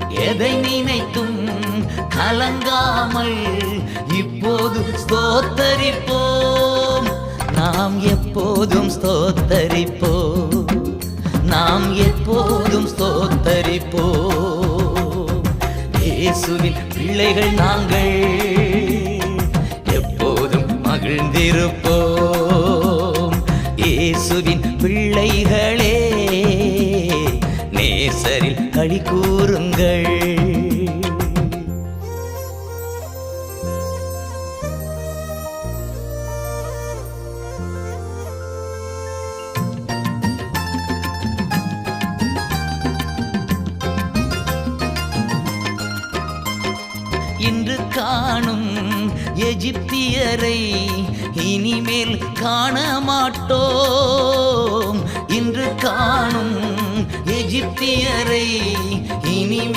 எதை நினைத்தும் கலங்காமல் இப்போது ஸ்தோத்தரிப்போம். நாம் எப்போதும் ஸ்தோத்தரிப்போம். நாம் எப்போதும் ஸ்தோத்தரிப்போம். இயேசுவின் பிள்ளைகள் நாங்கள் எப்போதும் மகிழ்ந்திருப்போம். இயேசுவின் பிள்ளைகளே நேசரில் களி கூறுங்கள். இன்று காணும் எகிப்தியரை இனிமேல் காண மாட்டோம். இன்று காணும் எகிப்தியரை இனிமேல்